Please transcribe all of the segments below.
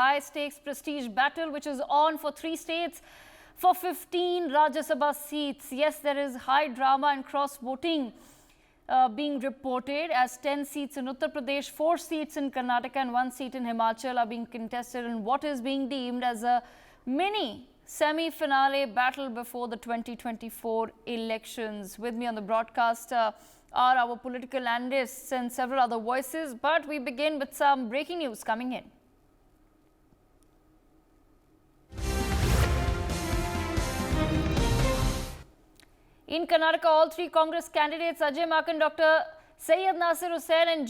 high-stakes prestige battle which is on for 3 states for 15 Rajya Sabha seats. Yes, there is high drama and cross-voting being reported as 10 seats in Uttar Pradesh, 4 seats in Karnataka and 1 seat in Himachal are being contested in what is being deemed as a mini semi-finale battle before the 2024 elections. With me on the broadcast are our political analysts and several other voices, but we begin with some breaking news coming in. In Karnataka, all 3 Congress candidates, Ajay Makan, Dr. Syed Nasir Hussain and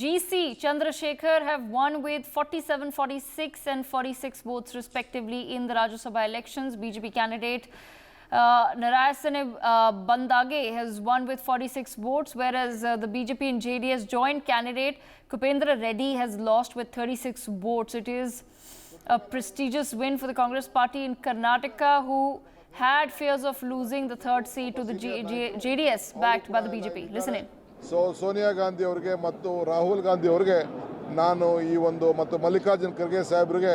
GC Chandrasekhar have won with 47, 46 and 46 votes respectively in the Rajya Sabha elections. BJP candidate Narayasane Bandage has won with 46 votes, whereas the BJP and JDS joint candidate Kupendra Reddy has lost with 36 votes. It is a prestigious win for the Congress party in Karnataka, who had fears of losing the 3rd seat to the JDS backed by the BJP. Listen in. So Sonia Gandhi avrige mattu Rahul Gandhi avrige ನಾನು ಈ ಒಂದು ಮತ್ತು ಮಲ್ಲಿಕಾರ್ಜುನ್ ಖರ್ಗೆ ಸಾಹೇಬರಿಗೆ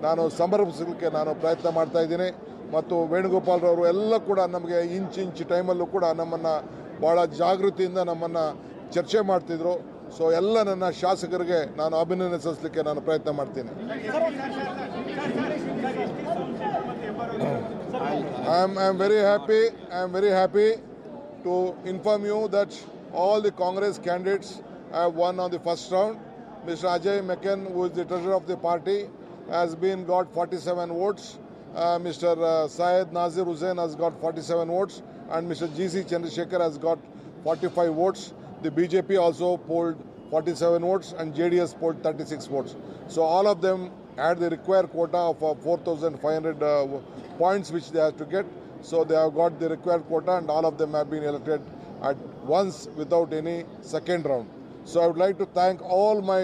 ನಾನು ಸಮರ್ಪಿಸಲಿಕ್ಕೆ ನಾನು ಪ್ರಯತ್ನ ಮಾಡ್ತಾ ಇದ್ದೀನಿ. ಮತ್ತು ವೇಣುಗೋಪಾಲ್ ಅವರು ಎಲ್ಲ ಕೂಡ ನಮಗೆ ಇಂಚ್ ಟೈಮಲ್ಲೂ ಕೂಡ ನಮ್ಮನ್ನು ಭಾಳ ಜಾಗೃತಿಯಿಂದ ನಮ್ಮನ್ನು ಚರ್ಚೆ ಮಾಡ್ತಿದ್ರು. ಸೊ ಎಲ್ಲ ನನ್ನ ಶಾಸಕರಿಗೆ ನಾನು ಅಭಿನಂದನೆ ಸಲ್ಲಿಸಲಿಕ್ಕೆ ನಾನು ಪ್ರಯತ್ನ ಮಾಡ್ತೀನಿ. I am very happy to inform you that all the Congress candidates have won on the first round. Mr. Ajay Makan, who is the treasurer of the party, has got 47 votes. Mr. Syed Nasir Hussain has got 47 votes, and Mr. GC Chandrasekhar has got 45 votes. The BJP also polled 47 votes, and JDS polled 36 votes. So all of them had the required quota of 4,500 points which they have to get. So they have got the required quota, and all of them have been elected at once without any second round. So I would like to thank all my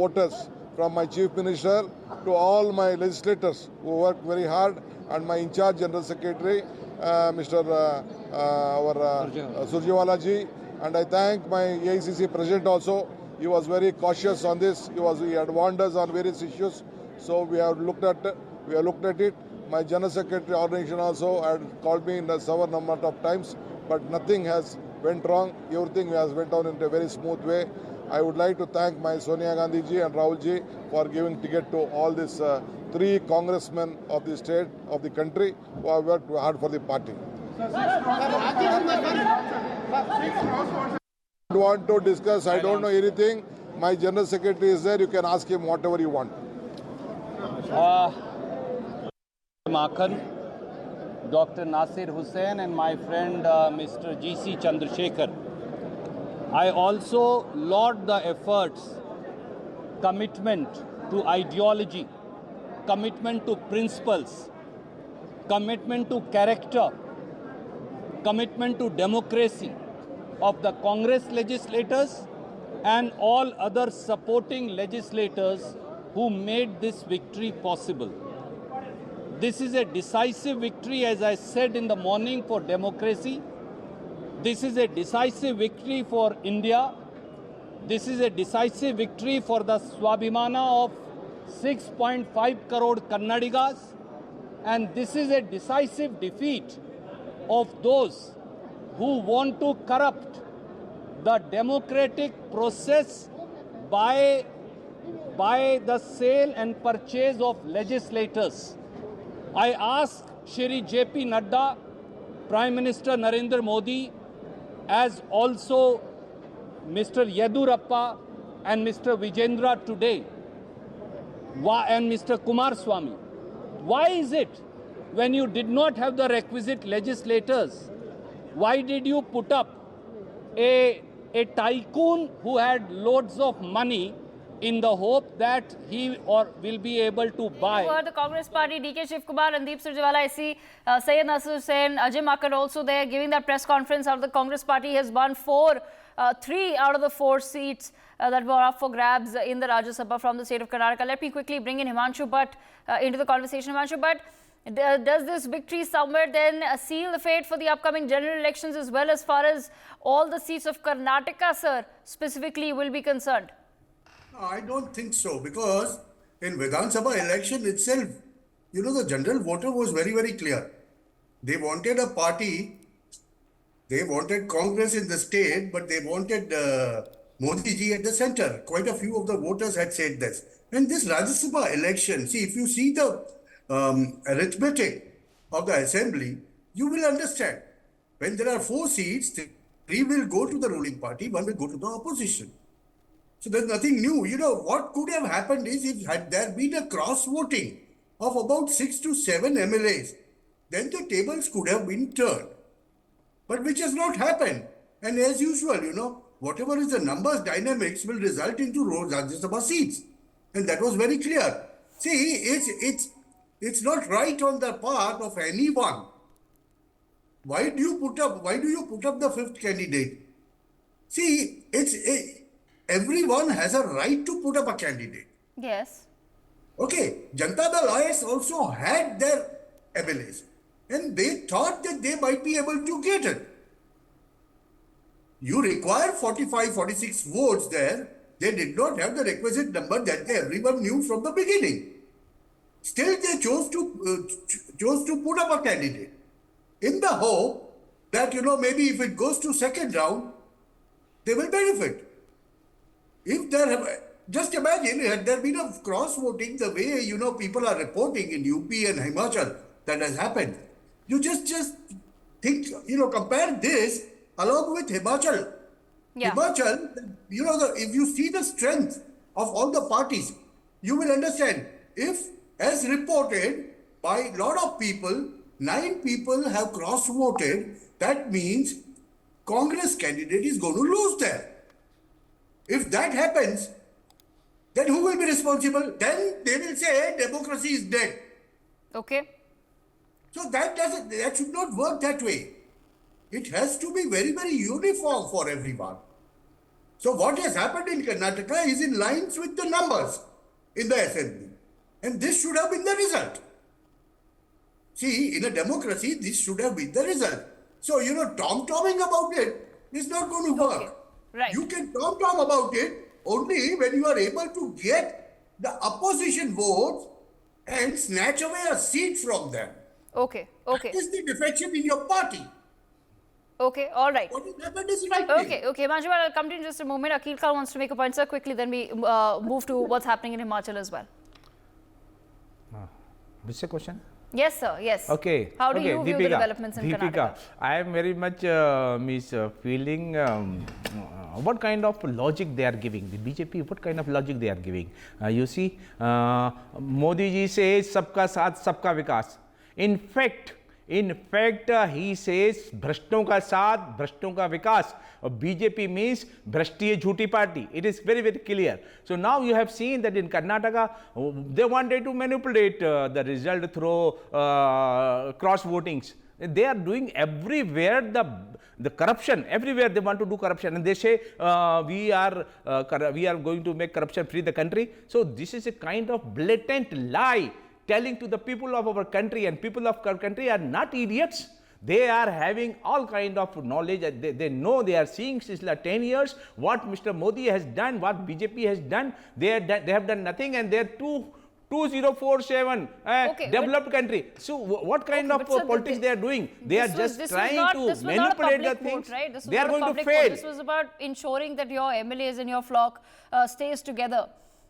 voters, from my Chief Minister to all my legislators who worked very hard, and my in-charge General Secretary, Mr. Surjewala ji, and I thank my AICC President also. He was very cautious on this. He had warned us on various issues. So we have looked at it. My General Secretary organization also had called me in several number of times, but nothing has went wrong. Everything has went on in a very smooth way. I would like to thank my Sonia Gandhi ji and Rahul ji for giving ticket to all these 3 congressmen of the state, of the country, who have worked hard for the party. I don't want to discuss. I don't know anything. My General Secretary is there. You can ask him whatever you want. Makan, Dr. Nasir Hussain and my friend Mr. GC Chandrasekhar. I also laud the efforts, commitment to ideology, commitment to principles, commitment to character, commitment to democracy of the Congress legislators and all other supporting legislators who made this victory possible. This is a decisive victory, as I said in the morning, for democracy. This is a decisive victory for India. This is a decisive victory for the Swabhimana of 6.5 crore Kannadigas. And this is a decisive defeat of those who want to corrupt the democratic process by the sale and purchase of legislators. I ask Shri J.P. Nadda, Prime Minister Narendra Modi, as also Mr. Yedurappa and Mr. Vijendra today, and Mr. Kumaraswamy, why is it when you did not have the requisite legislators, why did you put up a tycoon who had loads of money in the hope that he will be able to buy? For the Congress party, DK Shiv Kumar, Randeep Surjewala, I see Syed Nasir Hussain, Ajay Makan also there giving that press conference out of the Congress party. Has won 3 out of the 4 seats that were up for grabs in the Rajya Sabha from the state of Karnataka. Let me quickly bring in Himanshu Bhatt into the conversation. Himanshu Bhatt, does this victory somewhere then seal the fate for the upcoming general elections as well, as far as all the seats of Karnataka, sir, specifically will be concerned? I don't think so, because In Vidhan Sabha election itself, the general voter was very, very clear. They wanted a party, they wanted Congress in the state, but they wanted Modi ji at the center. Quite a few of the voters had said this. And this Rajya Sabha election, see, if you see the arithmetic of the assembly, you will understand. When there are 4 seats, 3 will go to the ruling party, 1 will go to the opposition. So there's nothing new. What could have happened is if had there been a cross voting of about 6 to 7 MLAs, then the tables could have been turned. But which has not happened. And as usual, whatever is the numbers dynamics will result into Rajya Sabha seats. And that was very clear. See, it's not right on the part of anyone. Why do you put up the 5th candidate? See, everyone has a right to put up a candidate. Yes. Okay, Janata Dal IS also had their MLAs and they thought that they might be able to get it. You require 45, 46 votes there. They did not have the requisite number that everyone knew from the beginning. Still, they chose to put up a candidate in the hope that, maybe if it goes to second round, they will benefit. Just imagine, had there been a cross-voting the way, people are reporting in UP and Himachal that has happened. You just think, compare this along with Himachal. Yeah. Himachal, if you see the strength of all the parties, you will understand. If, as reported by a lot of people, 9 people have cross-voted, that means Congress candidate is going to lose there. If that happens, then who will be responsible? Then they will say democracy is dead. Okay. So that should not work that way. It has to be very, very uniform for everyone. So what has happened in Karnataka is in lines with the numbers in the assembly. And this should have been the result. See, in a democracy, this should have been the result. So, tom-tomming about it is not going to work. Okay. Right. You can tom-tom about it only when you are able to get the opposition votes and snatch away a seat from them. Okay. Okay. That is the defection in your party. Okay. All right. What has happened is right. Okay. Manjuwal, I'll come to you in just a moment. Akil Khan wants to make a point, sir. Quickly, then we move to what's happening in Himachal as well. Which is the question? Yes, sir. Yes. Okay. How do okay. you view the developments in Karnataka? I am very much feeling what kind of logic they are giving. The BJP, what kind of logic they are giving? You see, Modi ji says, "Sabka saath, sabka vikas." In fact, he says, "Bhrashton ka saath, bhrashton ka vikas." BJP means Bhrashtiya Jhuti party. It is very, very clear. So now you have seen that in Karnataka, they wanted to manipulate the result through cross votings. They are doing everywhere the corruption. Everywhere they want to do corruption, and they say we are going to make corruption free the country. So this is a kind of blatant lie, telling to the people of our country, and people of our country are not idiots. They are having all kind of knowledge. They know, they are seeing since 10 years what Mr. Modi has done, what BJP has done. They have done nothing, and they are 2047 developed country. So what kind of politics they are doing? They are just trying to manipulate the things. Right? This was they are not going a to public fail. vote. This was about ensuring that your MLAs and your flock stays together.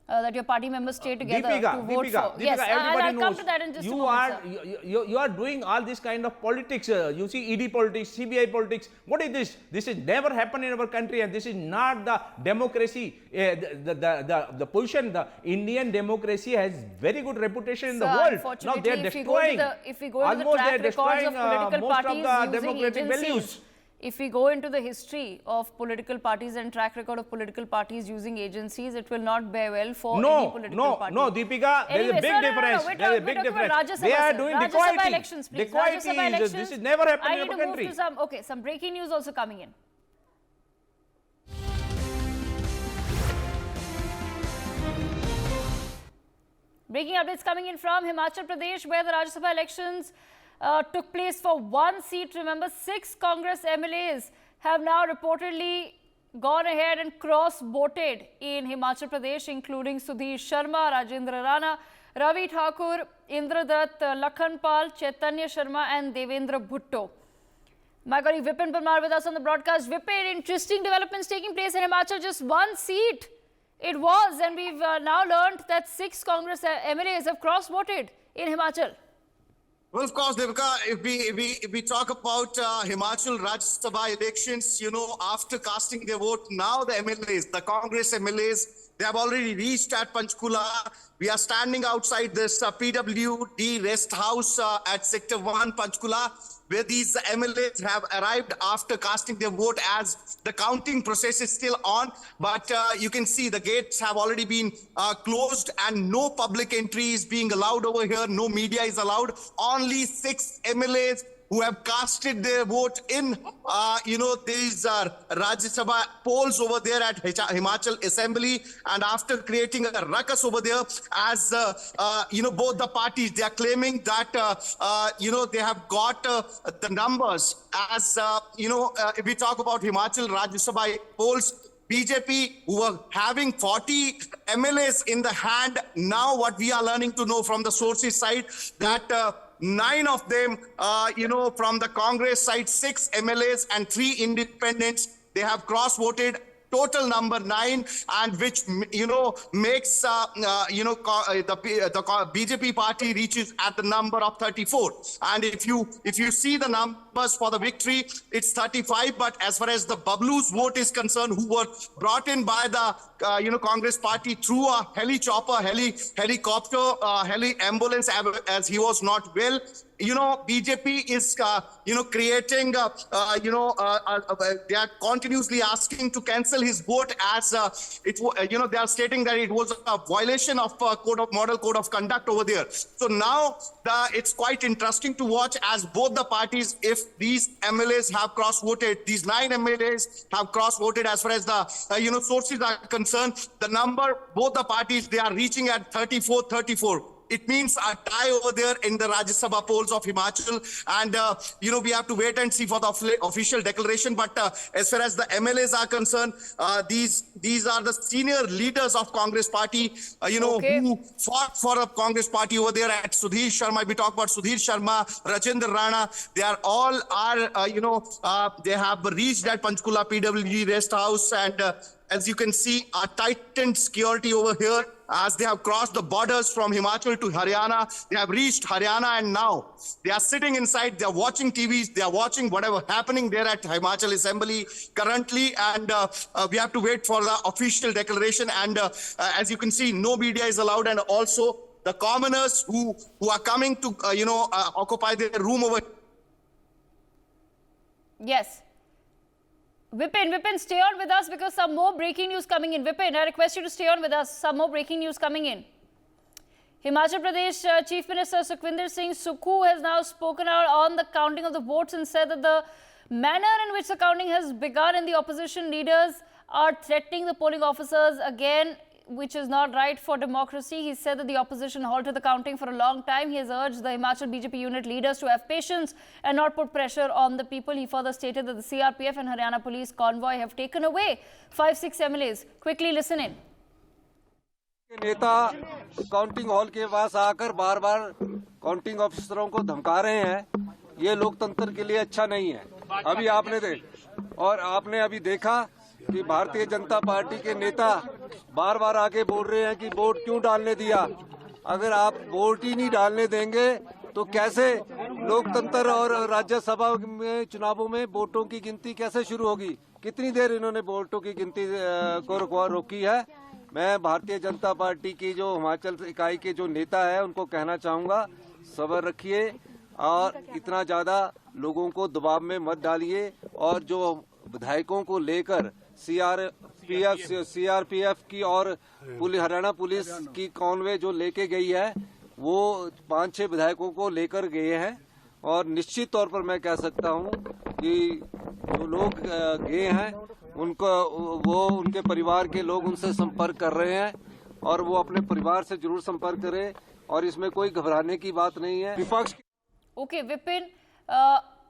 That your party members stay together to vote for. Yes, everybody I'll knows. come to that in just a moment, sir. You are doing all this kind of politics. You see ED politics, CBI politics. What is this? This has never happened in our country, and this is not the democracy. The position, the Indian democracy has very good reputation in the world. Now they are destroying. If we go into the track records of political parties using agencies, values. If we go into the history of political parties and track record of political parties using agencies, it will not bear well for any political party. No, Deepika, there is a big difference. There is a big difference. They are doing Rajya Sabha dacoity. elections, please. Dacoity. Rajya Sabha elections. This has never happened I in need our to country. move to some breaking news also coming in. Breaking updates coming in from Himachal Pradesh, where the Rajya Sabha elections took place for one seat. Remember, 6 Congress MLAs have now reportedly gone ahead and cross-voted in Himachal Pradesh, including Sudhir Sharma, Rajendra Rana, Ravi Thakur, Indradutt, Lakhan Pal, Chaitanya Sharma and Devendra Bhutto. My colleague Vipin Parmar with us on the broadcast. Vipin, interesting developments taking place in Himachal. Just one seat it was, and we've now learned that 6 Congress MLAs have cross-voted in Himachal. Well, of course, Devika, if we talk about Himachal Rajya Sabha elections, you know, after casting their vote, now the MLAs, the Congress MLAs, they have already reached at Panchkula. We are standing outside this PWD rest house at Sector 1, Panchkula, where these MLAs have arrived after casting their vote, as the counting process is still on. But you can see the gates have already been closed and no public entry is being allowed over here. No media is allowed. Only 6 MLAs who have casted their vote in, these Rajya Sabha polls over there at Himachal Assembly. And after creating a ruckus over there, as, both the parties, they are claiming that, they have got the numbers. As, if we talk about Himachal Rajya Sabha polls, BJP, who were having 40 MLAs in the hand, now what we are learning to know from the sources side, that 9 of them, from the Congress side, 6 MLAs and 3 independents, they have cross-voted. Total number 9, and which makes the BJP party reaches at the number of 34. And if you see the numbers for the victory, it's 35. But as far as the Bablu's vote is concerned, who were brought in by the Congress party through a helicopter, heli ambulance, as he was not well. BJP is, creating, they are continuously asking to cancel his vote, as they are stating that it was a violation of model code of conduct over there. So now it's quite interesting to watch, as both the parties, if these MLAs have cross-voted, these 9 MLAs have cross-voted, as far as the, sources are concerned, the number, both the parties, they are reaching at 34. It means a tie over there in the Rajya Sabha polls of Himachal. And, we have to wait and see for the official declaration. But as far as the MLAs are concerned, these are the senior leaders of Congress party, who fought for a Congress party over there at Sudhir Sharma. We talk about Sudhir Sharma, Rajendra Rana. They are all, they have reached that Panchkula PWG rest house. And as you can see, a tightened security over here, as they have crossed the borders from Himachal to Haryana. They have reached Haryana, and now they are sitting inside, they are watching TVs, they are watching whatever happening there at Himachal Assembly currently, and we have to wait for the official declaration. And as you can see, no media is allowed, and also the commoners who are coming to, occupy their room over. Yes. Vipin, stay on with us, because some more breaking news coming in. Vipin, I request you to stay on with us. Some more breaking news coming in. Himachal Pradesh Chief Minister Sukhwinder Singh Sukhu has now spoken out on the counting of the votes and said that the manner in which the counting has begun and the opposition leaders are threatening the polling officers again, which is not right for democracy. He said that the opposition halted the counting for a long time. He has urged the Himachal BJP unit leaders to have patience and not put pressure on the people. He further stated that the CRPF and Haryana police convoy have taken away 5-6 MLAs. Quickly listen in. नेता counting hall के पास आकर बार बार counting ऑफिसरों को धमका रहे हैं, ये लोकतंत्र के लिए अच्छा नहीं है। अभी आपने अभी देखा कि भारतीय जनता पार्टी के नेता बार बार आके बोल रहे हैं कि वोट क्यों डालने दिया। अगर आप वोट ही नहीं डालने देंगे तो कैसे लोकतंत्र और राज्यसभा में चुनावों में वोटों की गिनती कैसे शुरू होगी। कितनी देर इन्होंने वोटों की गिनती को रोकी है। मैं भारतीय जनता पार्टी की जो हिमाचल इकाई के जो नेता है उनको कहना चाहूँगा, सब्र रखिए और इतना ज़्यादा लोगों को दबाव में मत डालिए। और जो विधायकों को लेकर सीआरपीएफ की और हरियाणा पुलिस की कॉन्वे जो लेके गई है, वो 5-6 विधायकों को लेकर गए हैं। और निश्चित तौर पर मैं कह सकता हूं कि जो लोग गए हैं उनके परिवार के लोग उनसे संपर्क कर रहे हैं और वो अपने परिवार से जरूर संपर्क करें और इसमें कोई घबराने की बात नहीं है। विपक्ष Okay, Vipin,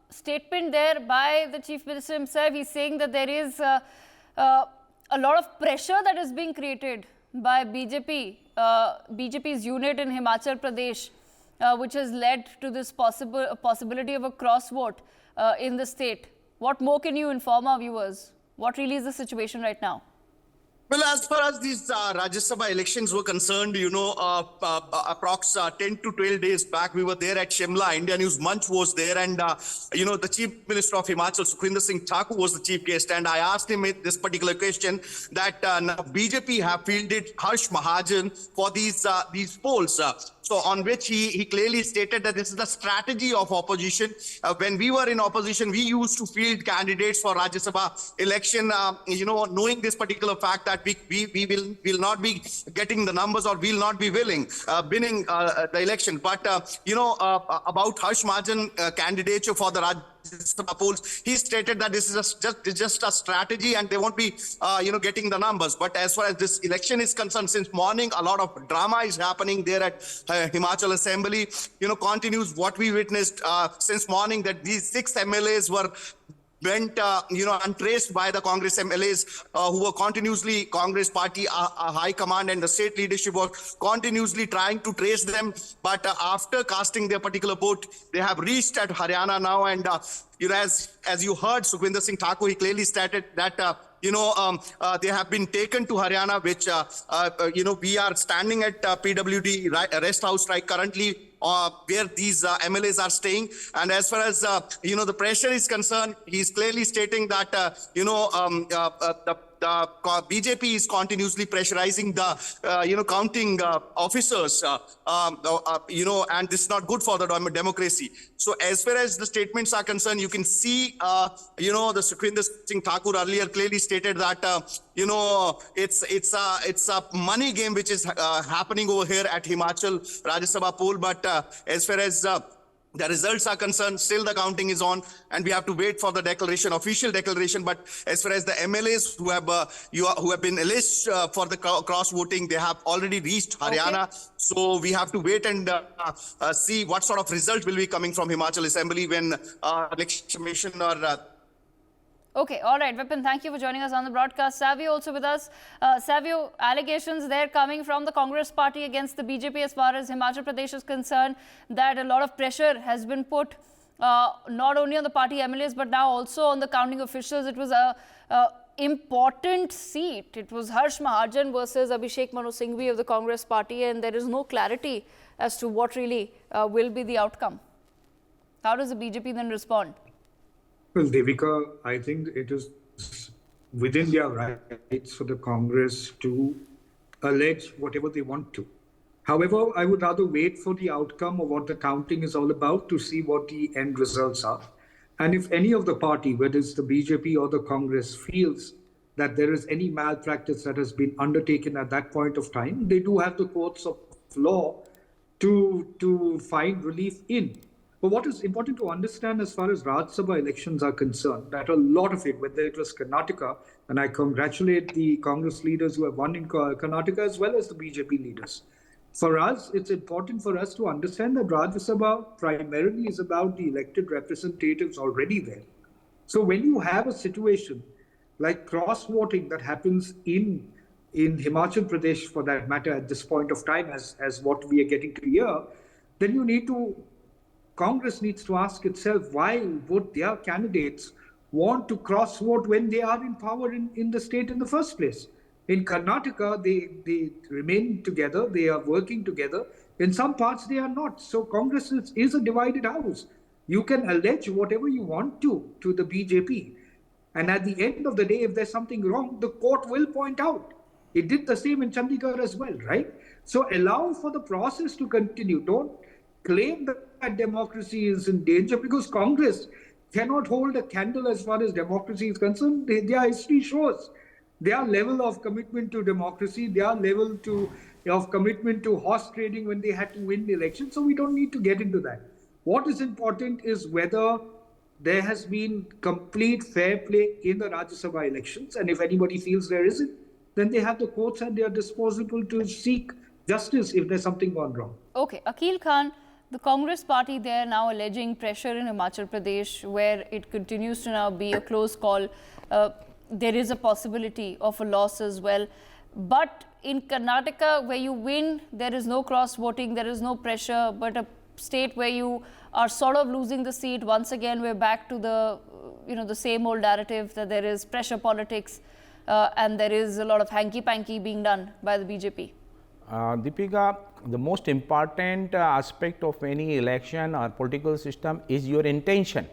statement there by the Chief Minister himself. He's saying that there is a lot of pressure that is being created by BJP's unit in Himachal Pradesh, which has led to this possibility of a cross vote in the state. What more can you inform our viewers? What really is the situation right now? Well, as far as these Rajya Sabha elections were concerned, approx 10 to 12 days back, we were there at Shimla. India News Munch was there, and the Chief Minister of Himachal, Sukhwinder Singh Thakur, was the chief guest. And I asked him this particular question that now BJP have fielded Harsh Mahajan for these polls. So on which he clearly stated that this is the strategy of opposition. When we were in opposition, we used to field candidates for Rajya Sabha election, knowing this particular fact that we will not be getting the numbers or will not be winning the election. But, about Harsh Mahajan candidature for the Rajya Sabha polls, he stated that this is just a strategy and they won't be, getting the numbers. But as far as this election is concerned, since morning, a lot of drama is happening there at Himachal Assembly. Continues what we witnessed since morning, that these 6 MLAs went untraced by the Congress MLAs who were continuously, Congress party high command and the state leadership was continuously trying to trace them. But after casting their particular vote, they have reached at Haryana now. And as you heard, Sukhwinder Singh Thakur, he clearly stated that they have been taken to Haryana, which we are standing at PWD rest house right currently, where these MLAs are staying. And as far as the pressure is concerned, he's clearly stating that the BJP is continuously pressurizing the counting officers, and this is not good for the democracy. So as far as the statements are concerned, you can see the Sukhwinder Singh Thakur earlier clearly stated that it's a money game which is happening over here at Himachal Rajya Sabha poll. But as far as the results are concerned, still the counting is on, and we have to wait for the declaration, official declaration. But as far as the MLAs who have been alleged for the cross voting, they have already reached Haryana. Okay. So we have to wait and see what sort of result will be coming from Himachal Assembly when election commission or Okay, all right, Vipin, thank you for joining us on the broadcast. Savio also with us. Savio, allegations there coming from the Congress party against the BJP as far as Himachal Pradesh is concerned, that a lot of pressure has been put not only on the party MLAs but now also on the counting officials. It was a important seat. It was Harsh Mahajan versus Abhishek Manu Singhvi of the Congress party, and there is no clarity as to what really will be the outcome. How does the BJP then respond? Well, Devika, I think it is within their rights for the Congress to allege whatever they want to. However, I would rather wait for the outcome of what the counting is all about to see what the end results are. And if any of the party, whether it's the BJP or the Congress, feels that there is any malpractice that has been undertaken at that point of time, they do have the courts of law to find relief in. But what is important to understand as far as Rajya Sabha elections are concerned, that a lot of it, whether it was Karnataka, and I congratulate the Congress leaders who have won in Karnataka as well as the BJP leaders. For us, it's important for us to understand that Rajya Sabha primarily is about the elected representatives already there. So when you have a situation like cross-voting that happens in Himachal Pradesh, for that matter, at this point of time, as what we are getting to hear, then Congress needs to ask itself, why would their candidates want to cross-vote when they are in power in the state in the first place? In Karnataka, they remain together, they are working together. In some parts, they are not. So Congress is a divided house. You can allege whatever you want to the BJP. And at the end of the day, if there's something wrong, the court will point out. It did the same in Chandigarh as well, right? So allow for the process to continue. Don't claim that democracy is in danger, because Congress cannot hold a candle as far as democracy is concerned. Their history shows their level of commitment to democracy, their level of commitment to horse trading when they had to win the election. So we don't need to get into that. What is important is whether there has been complete fair play in the Rajya Sabha elections. And if anybody feels there isn't, then they have the courts at their disposal to seek justice if there's something gone wrong. Okay, Akhil Khan, the Congress party, they are now alleging pressure in Himachal Pradesh, where it continues to now be a close call. there is a possibility of a loss as well. But in Karnataka, where you win, there is no cross voting, there is no pressure, but a state where you are sort of losing the seat, once again, we're back to the, the same old narrative that there is pressure politics and there is a lot of hanky-panky being done by the BJP. Deepika, the most important aspect of any election or political system is your intention.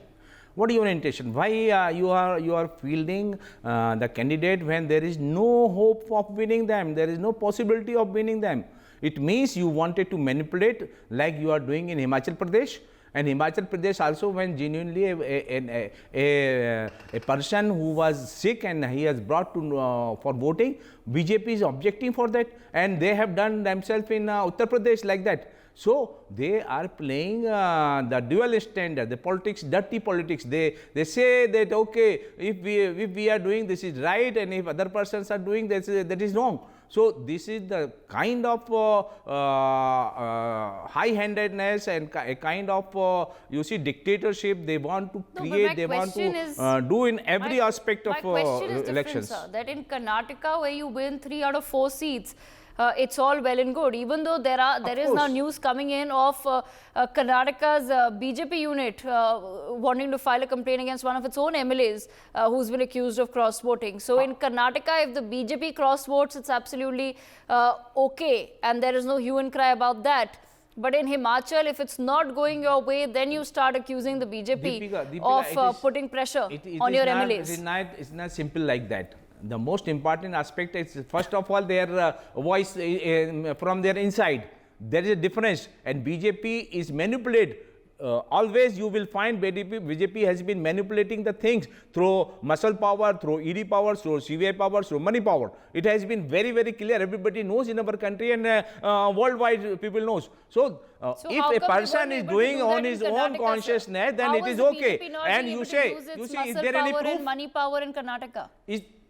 What is your intention? Why you are fielding the candidate when there is no hope of winning them, there is no possibility of winning them? It means you wanted to manipulate like you are doing in Himachal Pradesh. And Himachal Pradesh also, when genuinely a person who was sick and he has brought to for voting, BJP is objecting for that, and they have done themselves in Uttar Pradesh like that. So they are playing the dual standard, the politics, dirty politics. They say that okay, if we are doing this is right, and if other persons are doing this, that is wrong. So this is the kind of high-handedness and a kind of dictatorship they want to create. No, they want to do in every aspect of elections. Sir, that in Karnataka, where you win 3 out of 4 seats, it's all well and good. Even though there is now news coming in of Karnataka's BJP unit wanting to file a complaint against one of its own MLAs who's been accused of cross voting. So in Karnataka, if the BJP cross votes, it's absolutely okay, and there is no hue and cry about that. But in Himachal, if it's not going your way, then you start accusing the BJP Deepika, of putting pressure on your MLAs. It's not simple like that. The most important aspect is, first of all, their voice from their inside. There is a difference, and BJP is manipulated. Always you will find BJP has been manipulating the things through muscle power, through ED power, through CVI power, through money power. It has been very, very clear. Everybody knows in our country, and worldwide people knows. So if a person is doing on his own consciousness, then it is okay. And you say, is there any proof? Money power in Karnataka.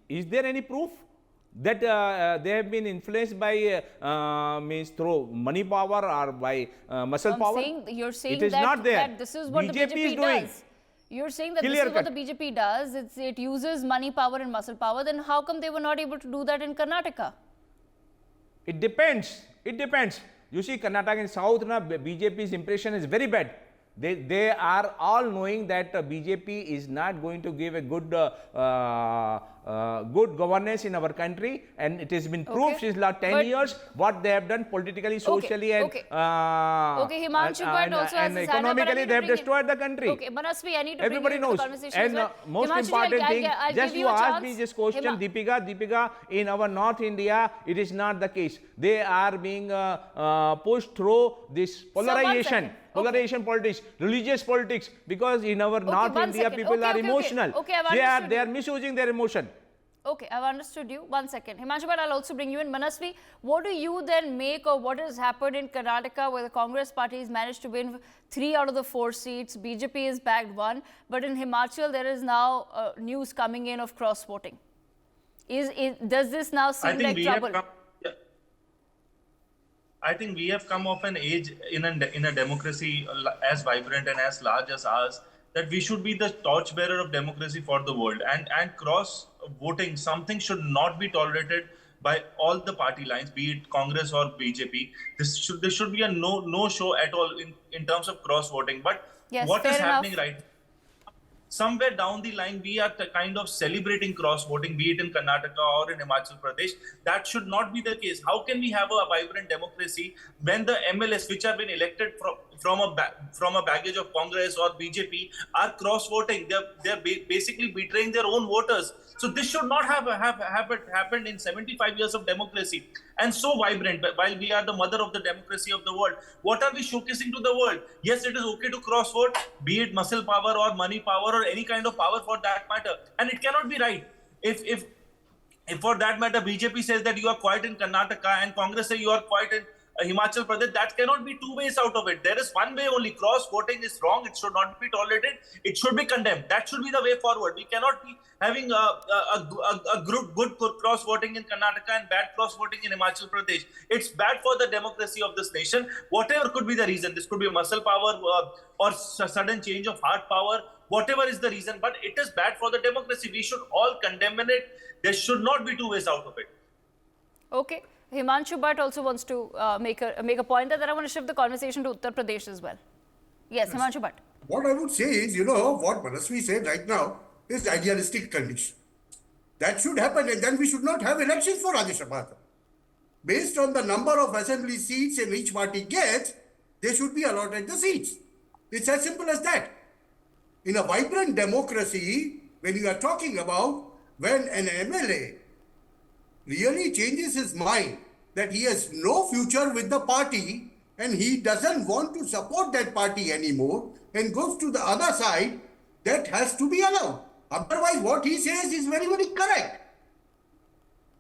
Is there any proof that they have been influenced by means through money power or by muscle power? You're saying it is not there. That this is what BJP the BJP is doing. does. You're saying that this is what the BJP does. It uses money power and muscle power. Then how come they were not able to do that in Karnataka? It depends. It depends. You see, Karnataka in South, BJP's impression is very bad. They are all knowing that BJP is not going to give a good good governance in our country, and it has been proved since last 10 years what they have done politically, socially, and and economically. They have destroyed the country. Okay, Manasvi, I need to everybody knows. And most important thing, just you ask me this question, Deepika, in our North India, it is not the case. They are being pushed through this polarization. Polarization politics, religious politics, because in our North India people are emotional. They are misusing their emotion. Okay, I've understood you. 1 second. Himanshu, but I'll also bring you in. Manasvi, what do you then make of what has happened in Karnataka, where the Congress party has managed to win 3 out of the 4 seats, BJP has bagged 1, but in Himachal there is now news coming in of cross voting. Does this now seem like trouble? I think we have come of an age in a democracy as vibrant and as large as ours, that we should be the torchbearer of democracy for the world. And cross voting, something should not be tolerated by all the party lines, be it Congress or BJP. There should be a no show at all in terms of cross voting. But yes, what is happening right now? Somewhere down the line, we are kind of celebrating cross-voting, be it in Karnataka or in Himachal Pradesh. That should not be the case. How can we have a vibrant democracy when the MLS, which have been elected from a baggage of Congress or BJP, are cross-voting? They're basically betraying their own voters. So this should not have happened in 75 years of democracy. And so vibrant, while we are the mother of the democracy of the world. What are we showcasing to the world? Yes, it is okay to cross vote, be it muscle power or money power or any kind of power for that matter. And it cannot be right. If for that matter, BJP says that you are quiet in Karnataka and Congress says you are quiet in Himachal Pradesh, that cannot be two ways out of it. There is one way only. Cross voting is wrong. It should not be tolerated. It should be condemned. That should be the way forward. We cannot be having a good cross voting in Karnataka and bad cross voting in Himachal Pradesh. It's bad for the democracy of this nation. Whatever could be the reason, this could be muscle power or sudden change of heart power whatever is the reason, but it is bad for the democracy. We should all condemn it. There should not be two ways out of it. Okay. Himanshu Bhatt also wants to make a point there. Then I want to shift the conversation to Uttar Pradesh as well. Yes, Himanshu Bhatt. What I would say is, what Manasvi said right now is idealistic condition. That should happen, and then we should not have elections for Rajya Sabha. Based on the number of assembly seats in each party gets, they should be allotted the seats. It's as simple as that. In a vibrant democracy, when you are talking about when an MLA really changes his mind that he has no future with the party and he doesn't want to support that party anymore and goes to the other side, that has to be allowed. Otherwise, what he says is very, very correct.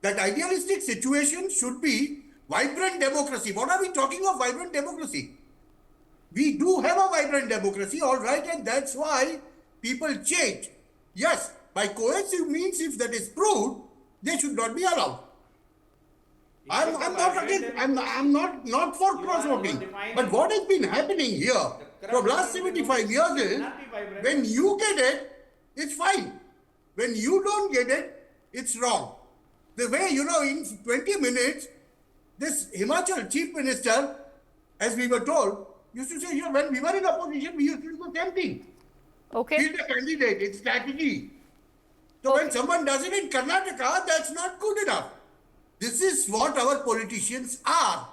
That idealistic situation should be vibrant democracy. What are we talking of vibrant democracy? We do have a vibrant democracy, all right, and that's why people change. Yes, by coercive means, if that is proved, they should not be allowed. I'm not against, I'm not for cross voting. But what has been happening here from last 75 years is when you get it, it's fine. When you don't get it, it's wrong. The way, in 20 minutes, this Himachal chief minister, as we were told, used to say, when we were in opposition, we used to do the same thing. Okay. He's the candidate, it's strategy. So when someone does it in Karnataka, that's not good enough. This is what our politicians are.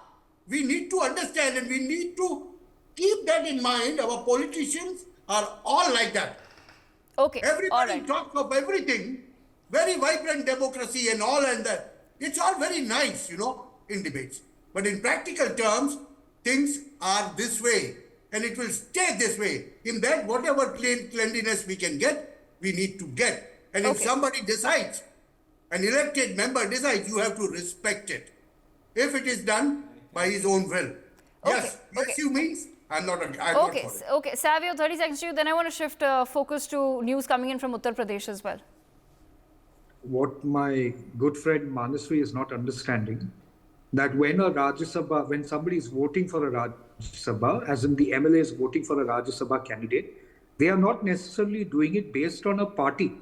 We need to understand and we need to keep that in mind. Our politicians are all like that. Okay. Everybody talks of everything, very vibrant democracy and all, and that. It's all very nice, in debates. But in practical terms, things are this way, and it will stay this way. In that, whatever cleanliness we can get, we need to get. And if somebody decides, an elected member decides, you have to respect it. If it is done by his own will. Yes, you means I'm not for it. Okay, Savio, 30 seconds to you. Then I want to shift focus to news coming in from Uttar Pradesh as well. What my good friend Manasvi is not understanding, that when when somebody is voting for a Rajya Sabha, as in the MLA is voting for a Rajya Sabha candidate, they are not necessarily doing it based on a party.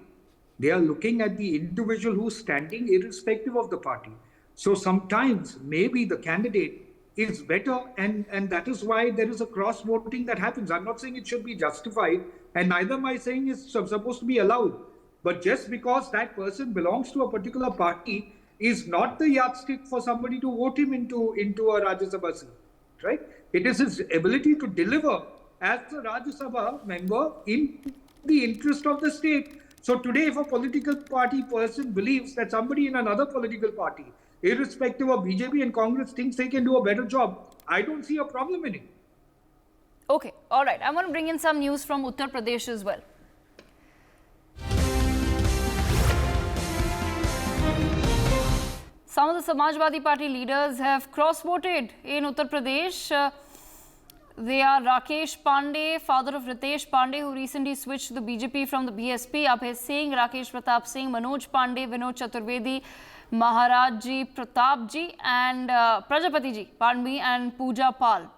They are looking at the individual who's standing irrespective of the party. So sometimes maybe the candidate is better, and that is why there is a cross voting that happens. I'm not saying it should be justified, and neither am I saying it's supposed to be allowed. But just because that person belongs to a particular party is not the yardstick for somebody to vote him into a Rajya Sabha seat, right? It is his ability to deliver as a Rajya Sabha member in the interest of the state. So today, if a political party person believes that somebody in another political party, irrespective of BJP and Congress, thinks they can do a better job, I don't see a problem in it. Okay, all right. I want to bring in some news from Uttar Pradesh as well. Some of the Samajwadi Party leaders have cross-voted in Uttar Pradesh. They are Rakesh Pandey, father of Ritesh Pandey, who recently switched to the BJP from the BSP, Abhay Singh, Rakesh Pratap Singh, Manoj Pandey, Vinod Chaturvedi, Maharaj Ji, Pratap Ji, and Prajapati Ji, pardon me, and Pooja Pal.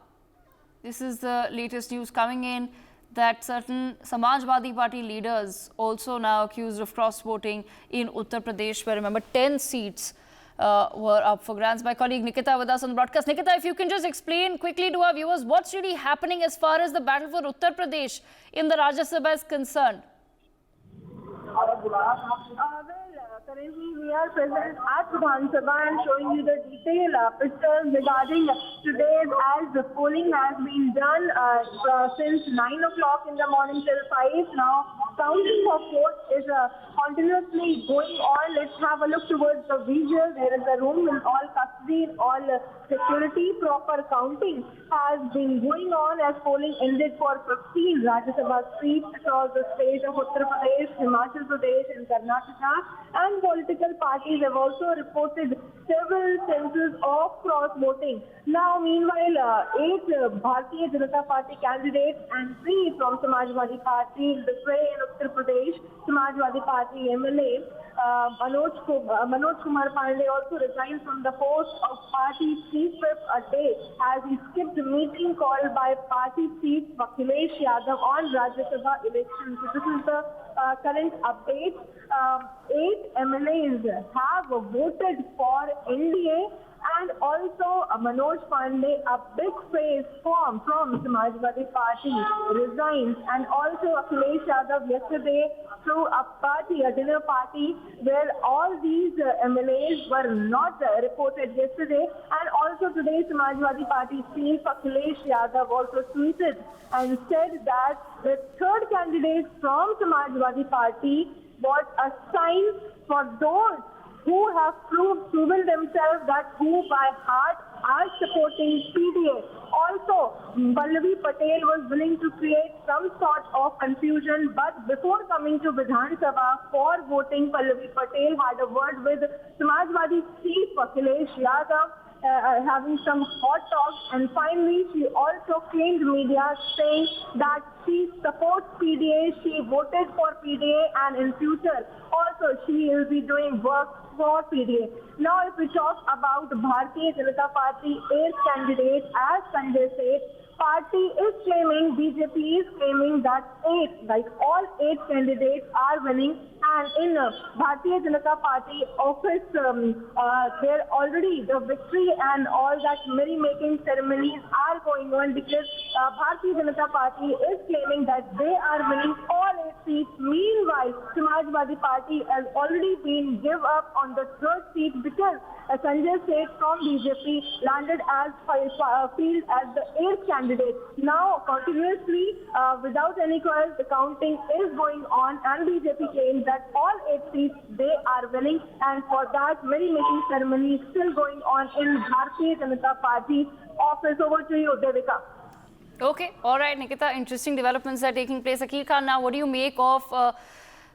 This is the latest news coming in, that certain Samajwadi Party leaders also now accused of cross-voting in Uttar Pradesh, where remember 10 seats were up for grabs. My colleague Nikita with us on the broadcast. Nikita, if you can just explain quickly to our viewers what's really happening as far as the battle for Uttar Pradesh in the Rajya Sabha is concerned. Currently, we are present at Vidhan Sabha and showing you the detailed pictures regarding today's, as the polling has been done since 9 o'clock in the morning till 5. Now, counting of votes is continuously going on. Let's have a look towards the visual. There is a room in all custody, all security. Proper counting has been going on as polling ended for 15 Rajya Sabha seats across the state of Uttar Pradesh, Himachal Pradesh and Karnataka. And political parties have also reported several senses of cross-voting. Now, meanwhile, 8 Bharatiya Janata Party candidates and 3 from Samajwadi Party, the fray in Uttar Pradesh, Samajwadi Party MLA, Manoj Kumar Pandey also resigned from the post of party chief whip a day as he skipped a meeting called by party chief Akhilesh Yadav on Rajya Sabha elections. So this is the current update. 8 MLAs have voted for NDA, and also Manoj Pandey, a big face from Samajwadi Party, resigns, and also Akhilesh Yadav yesterday through a dinner party where all these MLAs were not reported yesterday, and also today Samajwadi Party chief Akhilesh Yadav also tweeted and said that the third candidate from Samajwadi Party was a sign for those who have proven themselves that who by heart are supporting PDA. Also, Pallavi Patel was willing to create some sort of confusion, but before coming to Vidhan Sabha for voting, Pallavi Patel had a word with Samajwadi chief Akhilesh Yadav, having some hot talks, and finally she also claimed media saying that she supports PDA, she voted for PDA, and in future also she will be doing work for PDA. Now if we talk about Bharatiya Janata Party 8th candidate, as Sanjay said, party is claiming, BJP is claiming that all 8 candidates are winning, and in Bharatiya Janata Party office, there already the victory and all that merry-making ceremonies are going on, because Bharatiya Janata Party is claiming that they are winning all 8 seats. Meanwhile, Samajwadi Party has already been give up on the 3rd seat because Sanjay Seth from BJP landed as field as the 8th candidate. Now, continuously, without any cause, the counting is going on, and BJP claims that all 8 seats they are winning, and for that, merry-making ceremony is still going on in Bharatiya Janata Party office. Over to you, Devika. Okay, all right, Nikita. Interesting developments are taking place. Akil Khan, now what do you make of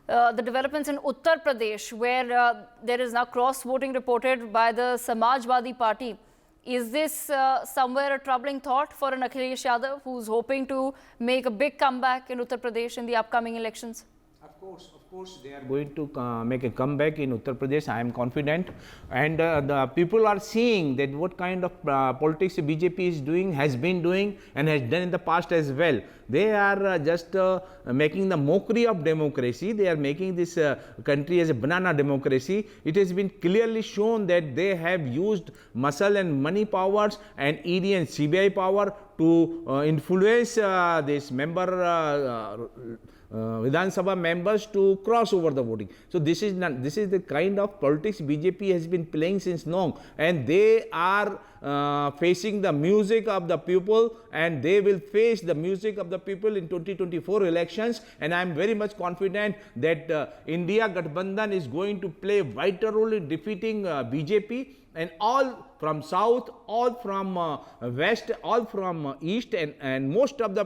the developments in Uttar Pradesh, where there is now cross-voting reported by the Samajwadi Party? Is this somewhere a troubling thought for an Akhilesh Yadav who's hoping to make a big comeback in Uttar Pradesh in the upcoming elections? Of course, they are going to make a comeback in Uttar Pradesh. I am confident, and the people are seeing that what kind of politics BJP is doing, has been doing, and has done in the past as well. They are just making the mockery of democracy. They are making this country as a banana democracy. It has been clearly shown that they have used muscle and money powers and ED and CBI power to influence this member Vidhan Sabha members to cross over the voting. So this is the kind of politics BJP has been playing since long, and they are facing the music of the people, and they will face the music of the people in 2024 elections. And I am very much confident that India Gathbandhan is going to play a vital role in defeating BJP, and all from south, all from west, all from east, and most of the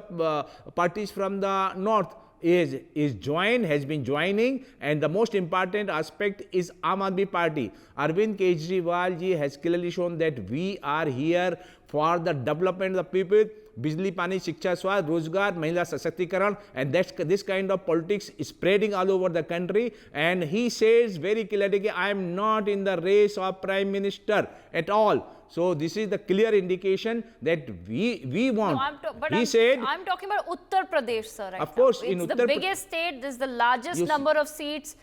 parties from the north has been joining, and the most important aspect is Aam Aadmi Party. Arvind Kejriwal ji has clearly shown that we are here for the development of the people. Bijli, Pani, Shiksha, Swasth, Rozgar, Mahila Sashaktikarana, and this kind of politics is spreading all over the country. And he says very clearly, I am not in the race of Prime Minister at all. So this is the clear indication that we want. No, I'm talking about Uttar Pradesh, sir. Right, of course, it's the biggest state. This is the largest number of seats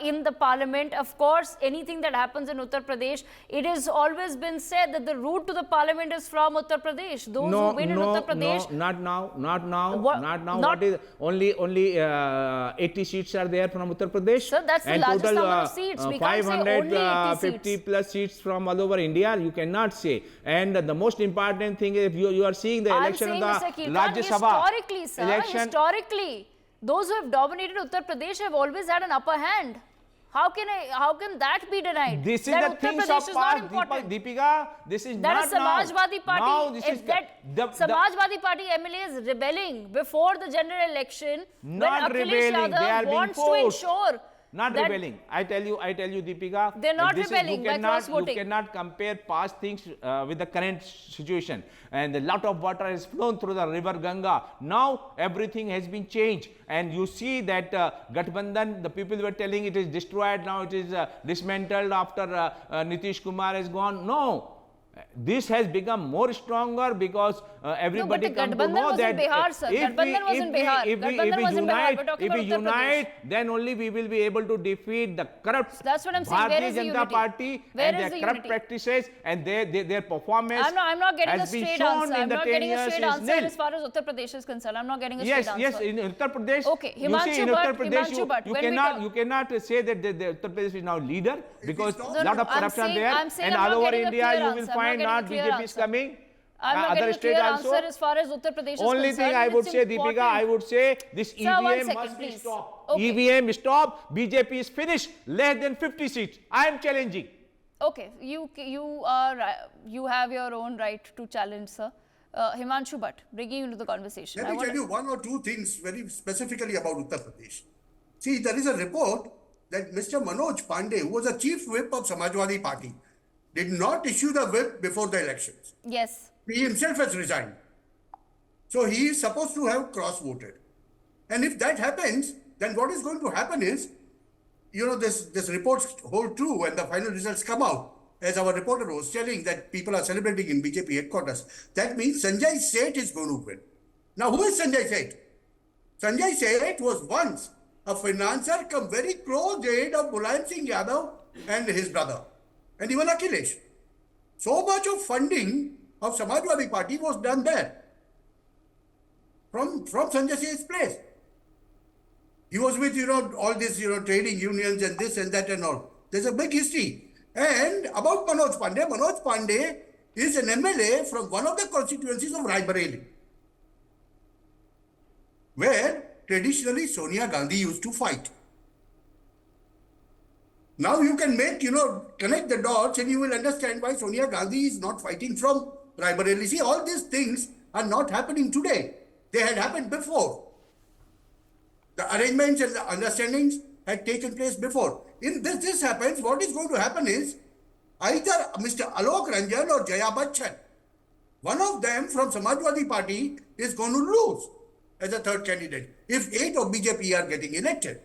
in the parliament. Of course, anything that happens in Uttar Pradesh, it has always been said that the route to the parliament is from Uttar Pradesh. Those who win in Uttar Pradesh. No, not now. What is only 80 seats are there from Uttar Pradesh? Sir, that's the largest number of seats. We can't say only 80 50 plus seats from all over India. You cannot say. And the most important thing is, if you are seeing the election of the Rajya Sabha. Historically, sir, historically, those who have dominated Uttar Pradesh have always had an upper hand. How can that be denied? This is the things of past, Deepika. This is that not Samajwadi Party. Now this is Samajwadi Party MLA is rebelling before the general election. Not when Akhilesh rebelling. Yadav They are being wants forced. to ensure Not That- rebelling. I tell you, Deepika. They're not this is- rebelling by cross-voting. You cannot compare past things with the current situation. And a lot of water has flown through the river Ganga. Now everything has been changed. And you see that Gathbandhan, the people were telling it is destroyed. Now it is dismantled after Nitish Kumar has gone. No. This has become more stronger because everybody the come to Gathbandhan know was in that Bihar, sir. Gathbandhan was in Bihar. Gathbandhan was in Bihar. We're talking if we about Uttar Pradesh. unite, then only we will be able to defeat the corrupt That's what I'm saying. Where Bharatiya is the Janata unity? Party Where and is their the corrupt unity? practices and their performance. I'm not getting a has been straight shown answer. in I'm the not 10 getting a years straight is answer nil. as far as Uttar Pradesh is concerned. I'm not getting a Yes, straight yes. answer. In Uttar Pradesh, Okay, you Himanshu see in Uttar Bhatt, Pradesh, Himanshu Bhatt, you when we cannot say that the Uttar Pradesh is now leader because No, lot no, of I'm corruption saying- there, I'm saying and I'm not all over getting a India clear you will answer. I'm not find getting a not clear BJP is answer. coming. I'm not Other getting a state clear also. answer as far as Uttar Pradesh is Only concerned. thing I would It's say, Deepika, important. I would say this Sir, 1 EVM second, must be please. stopped. Okay. EVM stop. BJP is finished. Less than 50 seats. I am challenging. Okay, you have your own right to challenge, sir. Himanshu Bhatt, bringing you into the conversation. Let me tell you one or two things very specifically about Uttar Pradesh. See, there is a report that Mr. Manoj Pandey, who was a chief whip of Samajwadi Party, did not issue the whip before the elections. Yes. He himself has resigned. So he is supposed to have cross-voted. And if that happens, then what is going to happen is, this reports hold true when the final results come out. As our reporter was telling that people are celebrating in BJP headquarters. That means Sanjay Seth is going to win. Now, who is Sanjay Seth? Sanjay Seth was once a financier come very close aide of Mulayam Singh Yadav and his brother. And even Akhilesh. So much of funding of Samajwadi Party was done there. From Sanjay Seth's place. He was with, all these, trading unions and this and that and all. There's a big history. And about Manoj Pandey is an MLA from one of the constituencies of Raebareli, where traditionally Sonia Gandhi used to fight. Now you can connect the dots and you will understand why Sonia Gandhi is not fighting from Raebareli. See, all these things are not happening today. They had happened before. The arrangements and the understandings had taken place before. In this happens, what is going to happen is either Mr. Alok Ranjan or Jaya Bachchan, one of them from Samajwadi Party is going to lose as a third candidate if 8 of BJP are getting elected.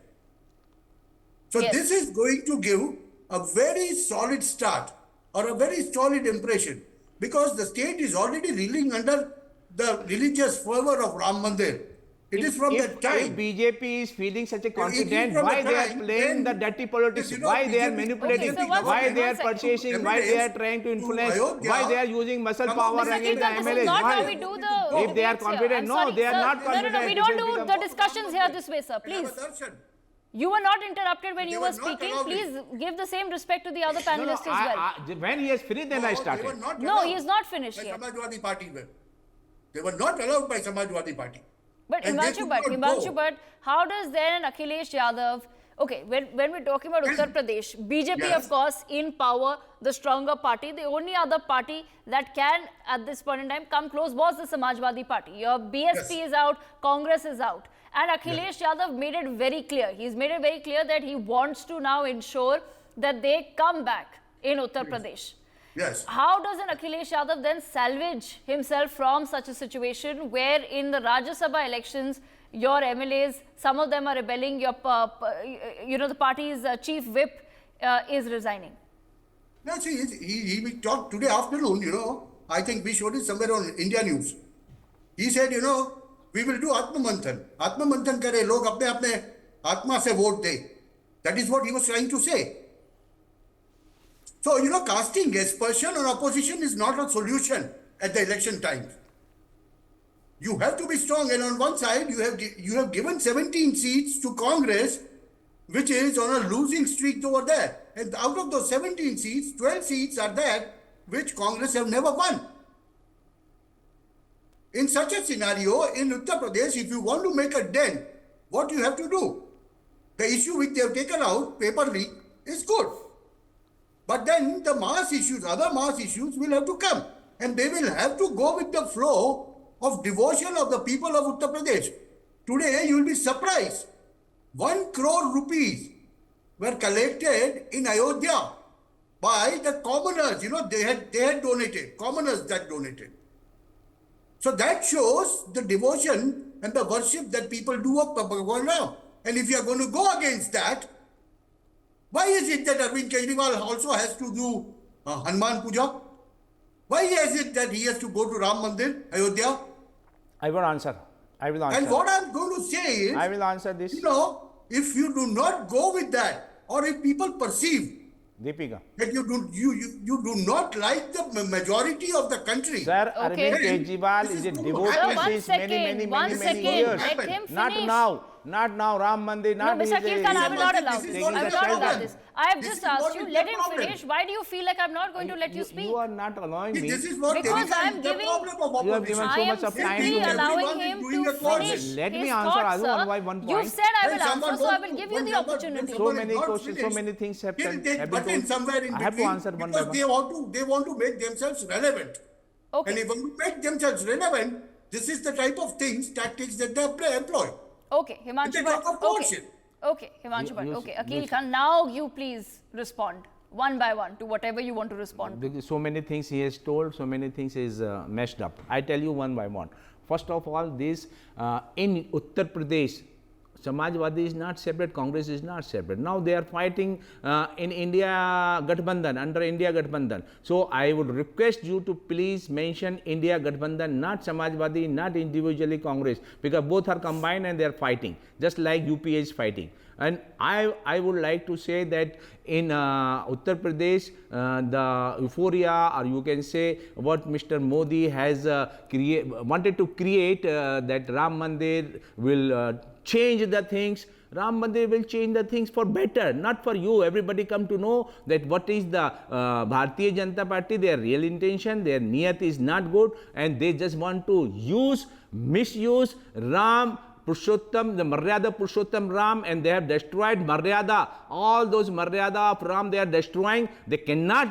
So Yes. this is going to give a very solid start or a very solid impression because the state is already reeling under the religious fervor of Ram Mandir. It is from that time. If BJP is feeling such a It is confident, from why the they are time playing the when dirty politics, why they are BJP manipulating, Okay, so one why second, they are one second. purchasing, why they are trying to influence, Ayodhya, why they are using muscle some of power Mr. against the Kirtan, this is MLAs. not how Why? we do the If they are debates here. confident, I'm no, sorry, they are sir. not No, confident. we It don't will do become- the discussions here this way, sir. And Please. our darshan. You were not interrupted when They you were were not speaking. allowed Please give the same respect to the other No, no, panelists as well. when he has finished, then I They started. were not No, allowed he is not finished by yet. Samajwadi Party. They were not allowed by Samajwadi Party. But And they Himanshu could Bhatt, not go. how does then Akhilesh Yadav, okay, when we're talking about Uttar Pradesh, BJP Yes. of course in power, the stronger party, the only other party that can at this point in time come close was the Samajwadi Party. Your BSP Yes. is out, Congress is out. And Akhilesh Yadav made it very clear. He's made it very clear that he wants to now ensure that they come back in Uttar Pradesh. Yes. How does an Akhilesh Yadav then salvage himself from such a situation where in the Rajya Sabha elections, your MLAs, some of them are rebelling, your, the party's chief whip is resigning? No, see, he talked today afternoon, I think we showed it somewhere on India News. He said, we will do Atma Manthan. Atma Manthan kare, log apne Atma se vote de. That is what he was trying to say. So, casting aspersion on opposition is not a solution at the election times. You have to be strong, and on one side, you have given 17 seats to Congress, which is on a losing streak over there. And out of those 17 seats, 12 seats are there which Congress have never won. In such a scenario, in Uttar Pradesh, if you want to make a dent, what you have to do? The issue which they have taken out, paper leak, is good. But then the mass issues, other mass issues will have to come. And they will have to go with the flow of devotion of the people of Uttar Pradesh. Today, you will be surprised. 1 crore rupees were collected in Ayodhya by the commoners. You know, they had donated, commoners that donated. So that shows the devotion and the worship that people do of Bhagwan Ram. And if you are going to go against that, why is it that Arvind Kejriwal also has to do Hanuman Puja? Why is it that he has to go to Ram Mandir, Ayodhya? I will answer. And what I'm going to say is, I will answer this. you know, if you do not go with that, or if people perceive Deepika. that you do not like the majority of the country. Sir, Okay. Arvind Kejriwal is a devotee Sir, one since second, one many second. years. Let him Not finish. now, Ram Mandir, No, not Mr. Akil Khan, I will not allow This this. is I not will the not allow problem. this. I have This just is not asked you, the let him problem. finish. Why do you feel like I'm not going to let you speak? You are not allowing me. This is what Because Devika I'm is the giving- problem of You have given opposition. I so am much of time simply to them. allowing Everyone is him doing to a course. finish Let me his answer thoughts, Adu, sir. one by one You point. said I When will answer, someone so I wants will to- give you when the someone- opportunity. So someone is many not questions, so finished, many things have he'll been take told. button somewhere in I have to between answer one by because one. they want to make themselves relevant. Okay. And if they make themselves relevant, this is the type of tactics that they employ. Okay, Himanshu They Bhatt. talk of coercion. Okay, Himanshu Bhatt. you- Okay, Akil you- Khan, now you please respond one by one to whatever you want to respond to. So many things he has told, so many things is messed up. I tell you one by one. First of all, this in Uttar Pradesh, Samajwadi is not separate, Congress is not separate. Now they are fighting in India Gathbandhan, under India Gathbandhan. So I would request you to please mention India Gathbandhan, not Samajwadi, not individually Congress, because both are combined and they are fighting, just like UPA is fighting. And I would like to say that in Uttar Pradesh, the euphoria, or you can say what Mr. Modi has wanted to create, that Ram Mandir will change the things. Ram Mandir will change the things for better, not for you. Everybody come to know that what is the Bharatiya Janata Party, their real intention, their niyat is not good, and they just want to misuse Ram Purushottam, the Maryada Purushottam Ram, and they have destroyed Maryada. All those Maryada of Ram they are destroying. They cannot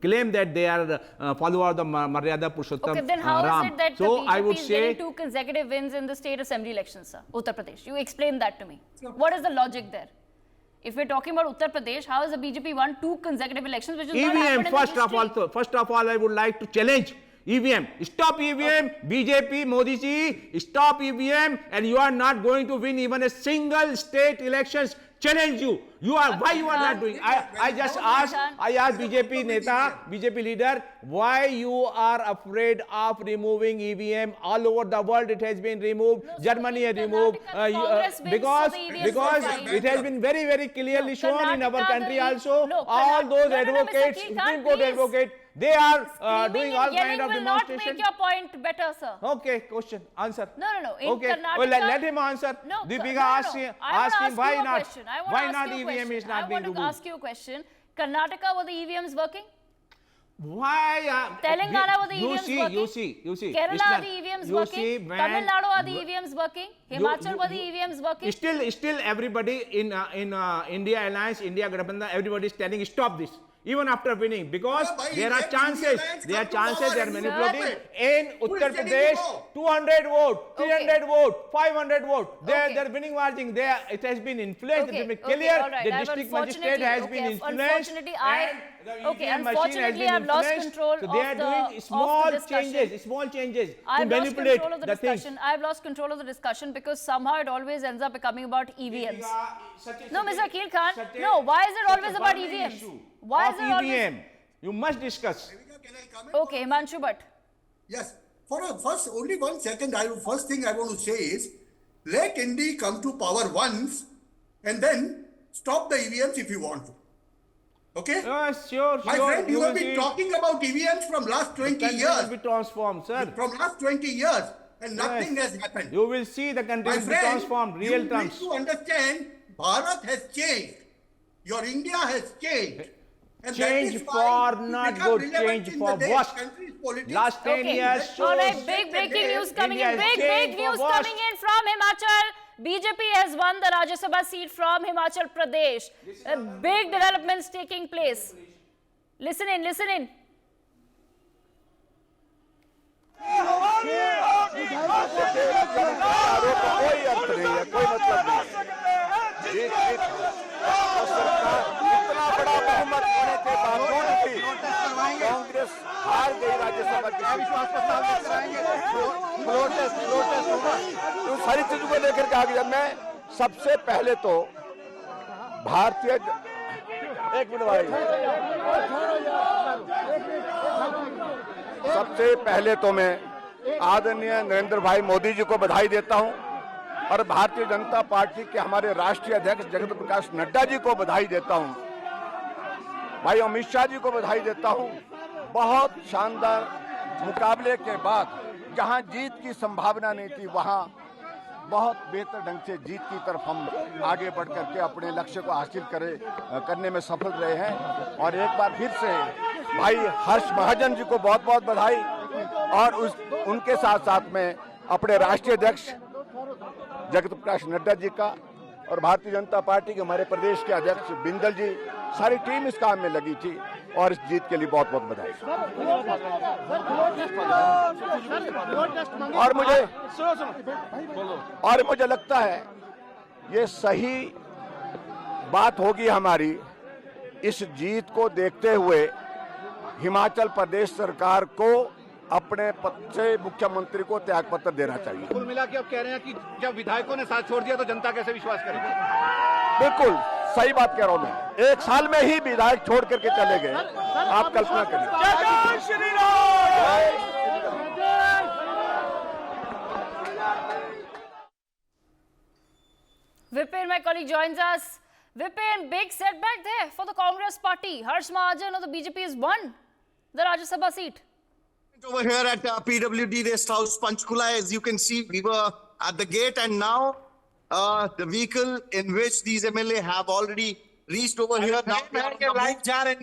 claim that they are follower of the Maryada Purushottam Okay, then how Ram. is it that So the I BJP would is say, getting 2 consecutive wins in the state assembly elections, sir? Uttar Pradesh. You explain that to me. What is the logic there? If we're talking about Uttar Pradesh, how has the BJP won 2 consecutive elections, which is not happened EVM, in the history? first of all, I would like to challenge EVM. Stop EVM, BJP, Modi ji, stop EVM, and you are not going to win even a single state elections. Challenge you. Why you are not doing? I just asked BJP Neta, BJP leader, why you are afraid of removing EVM? All over the world it has been removed. No, so Germany has in removed Karnataka, Congress wins, because so the EVMs because are fine. it has been very clearly No, shown in our Karnataka, country the also. no, All Karnataka- those no, Mr. advocates, Akil Khan, Supreme Court please. advocate, they are Screaming doing and all yelling kind of will not demonstration. make your point better, sir. Okay, question, answer. No. In Okay, Karnataka, well, let him answer. No, Deepika, no. ask I him want to why ask you a not? question. I want Why to ask not you a EVM is question. not being I want to removed? ask you a question. Karnataka, were the EVMs working? Why? Telangana, were the you EVMs see, working? You see. Kerala, Listen, are the EVMs you working? see, when- Tamil Nadu, are the EVMs working? Himachal, were the you- EVMs working? Still everybody in India Alliance, India Gathbandhan, everybody is telling stop this. Even after winning, because Yeah, but there are let chances, India Alliance there are come to chances power they are and you manipulating. stop it. In Who is Uttar telling Pradesh, you no? 200 vote, 300 vote, 500 vote. Okay. They're winning margin. It has been influenced. Okay, it has been okay, clear. all right. The I've district magistrate unfortunately- has okay, been influenced. unfortunately, I- and the okay, EVM machine has unfortunately, been I've lost influenced. control So they of are the- doing of small the discussion. small changes to I've lost manipulate control of the the things. discussion. I've lost control of the discussion because somehow it always ends up becoming about EVMs. No, Mr. Akil Khan. No, why is it always about EVMs? Why is it always? EVM? You must discuss. Can I comment? Okay, Himanshu Bhatt. Yes. Only 1 second. First thing I want to say is, let India come to power once, and then stop the EVMs if you want to. Okay? Yes, sure. My friend, you have been talking about EVMs from last 20 country years. will be transformed, sir. From last 20 years, and nothing Yes. has happened. You will see the country My will be friend, transformed, you real need terms. to understand, Bharat has changed. Your India has changed. And that Change is why for you not become good, relevant change in for the worse. country's politics. Last 10 Okay. years shows. All right, big breaking news coming India in. has Big changed for news worse. coming in from Himachal. BJP has won the Rajya Sabha seat from Himachal Pradesh. Big developments taking place. Listen in, listen in. कोई अर्थ नहीं है, कोई मतलब नहीं है। अविश्वास प्रस्ताव लेकर आएंगे, फ्लोर टेस्ट होगा, तो सारी चीजों को लेकर के आगे मैं सबसे पहले तो भारतीय एक मिनट भाई, सबसे पहले तो मैं आदरणीय नरेंद्र भाई मोदी जी को बधाई देता हूं और भारतीय जनता पार्टी के हमारे राष्ट्रीय अध्यक्ष जगत प्रकाश नड्डा जी को बधाई देता हूं, भाई अमित शाह जी को बधाई देता हूं। बहुत शानदार मुकाबले के बाद जहां जीत की संभावना नहीं थी वहां बहुत बेहतर ढंग से जीत की तरफ हम आगे बढ़ करके अपने लक्ष्य को हासिल करने में सफल रहे हैं। और एक बार फिर से भाई हर्ष महाजन जी को बहुत बहुत बधाई और उनके साथ साथ में अपने राष्ट्रीय अध्यक्ष जगत प्रकाश नड्डा जी का और भारतीय जनता पार्टी के हमारे प्रदेश के अध्यक्ष बिंदल जी, सारी टीम इस काम में लगी थी और इस जीत के लिए बहुत बहुत बधाई। और मुझे लगता है ये सही बात होगी हमारी, इस जीत को देखते हुए हिमाचल प्रदेश सरकार को अपने पद से मुख्यमंत्री को त्यागपत्र देना चाहिए। कुल मिला के अब कह रहे हैं कि जब विधायकों ने साथ छोड़ दिया तो जनता कैसे विश्वास करेगी? बिल्कुल सही बात कह रहा हूं मैं, एक साल में ही विधायक छोड़ करके चले गए, आप कल्पना करिए। Vipin, my colleague, joins us. Vipin, big setback there for the Congress party. Harsh Mahajan of the BJP has won the Rajya Sabha seat. Over here at PWD Rest House, Panchkula, as you can see, we were at the gate, and now the vehicle in which these MLA have already reached over here. Now they are on the move.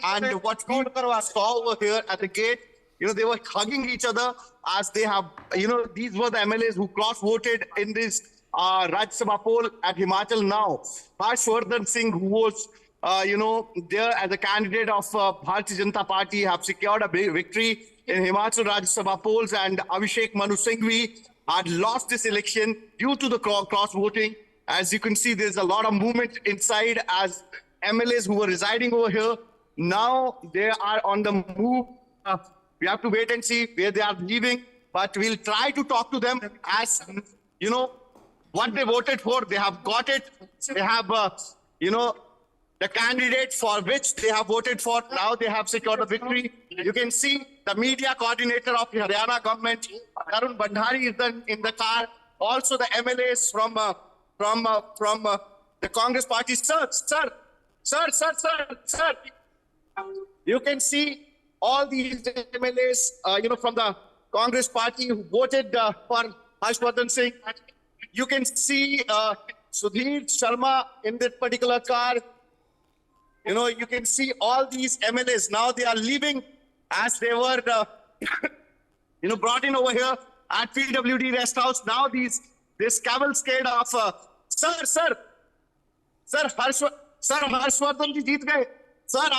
And what we saw over here at the gate, they were hugging each other as they have, these were the MLAs who cross-voted in this Rajya Sabha poll at Himachal. Now, Harshvardhan Singh, who was, there as a candidate of Bharatiya Janata Party, have secured a big victory in Himachal Rajya Sabha polls, and Abhishek Manu Singhvi had lost this election due to the cross-voting. As you can see, there's a lot of movement inside as MLAs who were residing over here, now they are on the move. We have to wait and see where they are leaving, but we'll try to talk to them as, what they voted for, they have got it. They have, the candidate for which they have voted for, now they have secured a victory. You can see the media coordinator of the Haryana government, Arun Bandhari, is in the car. Also the MLAs from the Congress party. Sir. You can see all these MLAs, from the Congress party who voted for Harshvardhan Singh. You can see Sudhir Sharma in that particular car. You can see all these MLAs. Now they are leaving as they were, brought in over here at PWD Rest House. Now this cavalcade of, Sir, Harshvardhan ji jeet gaye. Sir,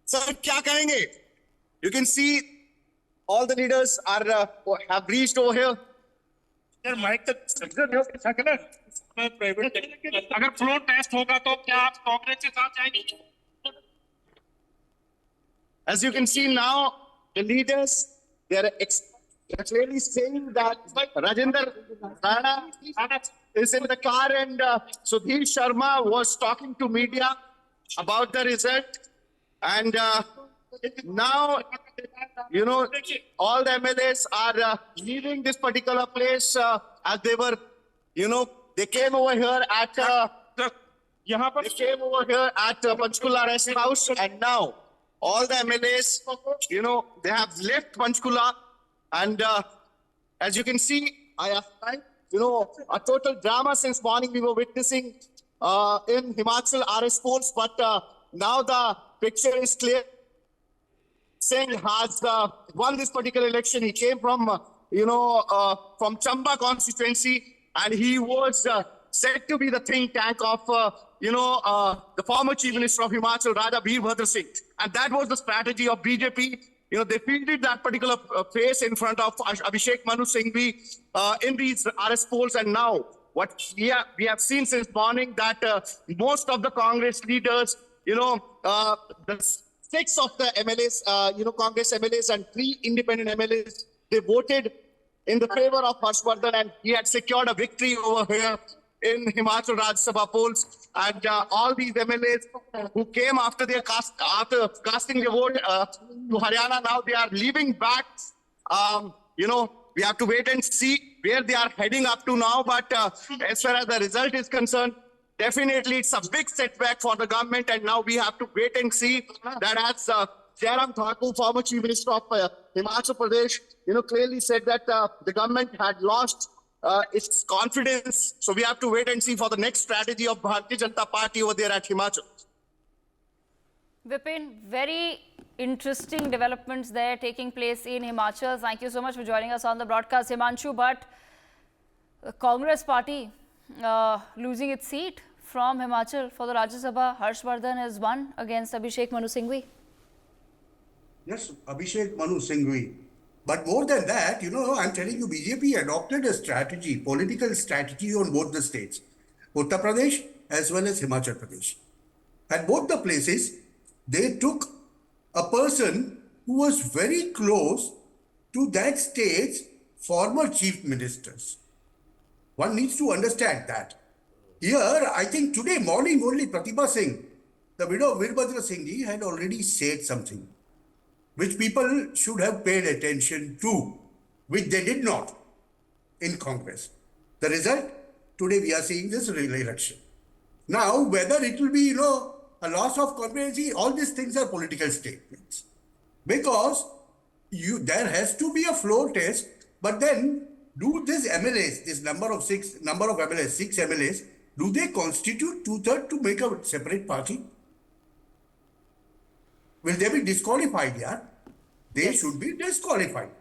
kya kahenge? You can see all the leaders have reached over here. अगर floor test होगा तो क्या आप कांग्रेस के साथ जाएंगे? As you can see now, the leaders, they are clearly saying that Rajinder Rana is in the car, and Sudhir Sharma was talking to media about the result. And now, all the MLAs are leaving this particular place as they were, they came over here at Panchkula Rest House, and now all the MLAs, they have left Panchkula, and as you can see, a total drama since morning we were witnessing in Himachal RS polls, but now the picture is clear. Singh has won this particular election. He came from, from Chamba constituency, and he was said to be the think tank of, the former Chief Minister of Himachal, Raja Veerbhadra Singh. And that was the strategy of BJP. They fielded that particular face in front of Abhishek Manu Singhvi in these RS polls. And now, what we have seen since morning that most of the Congress leaders, the 6 of the MLAs, Congress MLAs and 3 independent MLAs, they voted in the favor of Harshvardhan, and he had secured a victory over here in Himachal Rajya Sabha polls. And all these MLAs who came after after casting their vote to Haryana, now they are leaving back. We have to wait and see where they are heading up to now. But as far as the result is concerned, definitely it's a big setback for the government. And now we have to wait and see that as Jairam Thakur, former Chief Minister of Himachal Pradesh, clearly said that the government had lost its confidence. So we have to wait and see for the next strategy of Bharatiya Janata Party over there at Himachal. Vipin, very interesting developments there taking place in Himachal. Thank you so much for joining us on the broadcast, Himanshu. But the Congress party losing its seat from Himachal for the Rajya Sabha. Harshvardhan has won against Abhishek Manu Singhvi. Yes, Abhishek Manu Singhvi. But more than that, I'm telling you, BJP adopted a strategy, political strategy on both the states, Uttar Pradesh as well as Himachal Pradesh. At both the places, they took a person who was very close to that state's former chief ministers. One needs to understand that. Here, I think today morning only Pratibha Singh, the widow of Veerbhadra Singh ji, had already said something which people should have paid attention to, which they did not in Congress. The result, today we are seeing this election. Now, whether it will be, a loss of confidence, all these things are political statements. Because there has to be a floor test, but then do these MLAs, this number of MLAs, 6 MLAs, do they constitute 2/3 to make a separate party? Will they be disqualified? Yeah, they should be disqualified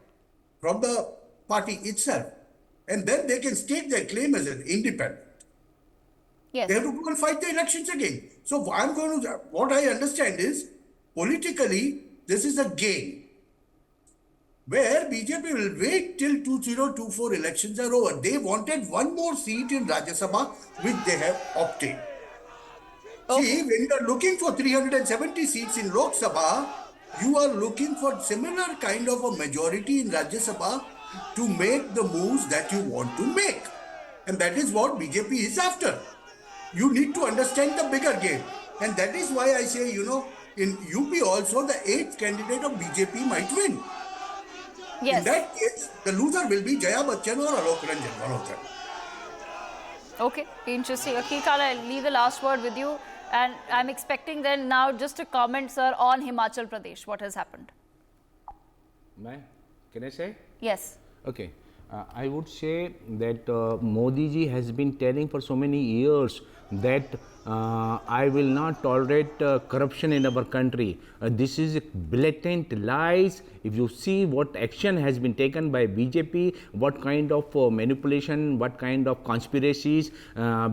from the party itself. And then they can state their claim as an independent. Yes. They have to go and fight the elections again. So what I understand is, politically, this is a game where BJP will wait till 2024 elections are over. They wanted one more seat in Rajya Sabha, which they have obtained. Okay. See, when you are looking for 370 seats in Lok Sabha, you are looking for similar kind of a majority in Rajya Sabha to make the moves that you want to make. And that is what BJP is after. You need to understand the bigger game. And that is why I say, in UP also, the 8th candidate of BJP might win. Yes. In that case, the loser will be Jaya Bachchan or Alok Ranjan, one of them. Okay, interesting. Akikal, I'll leave the last word with you. And I'm expecting then now just a comment, sir, on Himachal Pradesh. What has happened? Can I say? Yes. Okay. I would say that Modi ji has been telling for so many years that I will not tolerate corruption in our country. This is blatant lies. If you see what action has been taken by BJP, what kind of manipulation, what kind of conspiracies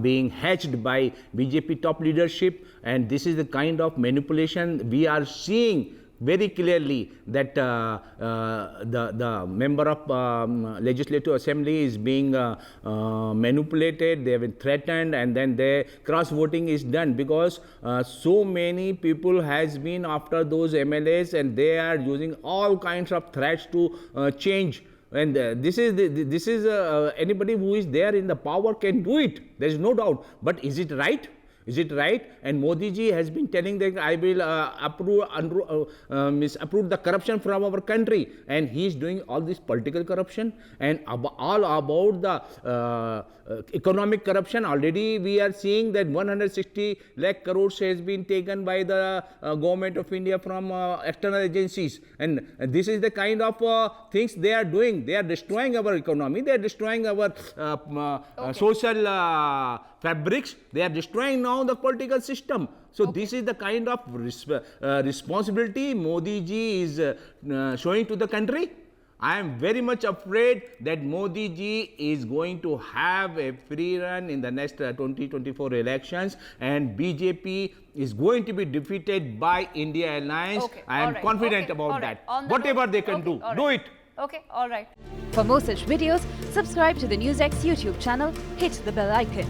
being hatched by BJP top leadership, and this is the kind of manipulation we are seeing very clearly, that the member of Legislative Assembly is being manipulated, they have been threatened, and then the cross voting is done because so many people has been after those MLAs, and they are using all kinds of threats to change. And this is anybody who is there in the power can do it. There is no doubt. But is it right? Is it right? And Modi ji has been telling that I will approve the corruption from our country, and he is doing all this political corruption and all about the economic corruption. Already we are seeing that 160 lakh crores has been taken by the government of India from external agencies, and this is the kind of things they are doing. They are destroying our economy. They are destroying our social fabrics. They are destroying now the political system. So this is the kind of responsibility Modi ji is showing to the country. I am very much afraid that Modi ji is going to have a free run in the next 2024 elections, and BJP is going to be defeated by India Alliance. I am confident about that. Whatever they can do it. Okay, all right. For more such videos, subscribe to the NewsX YouTube channel, hit the bell icon.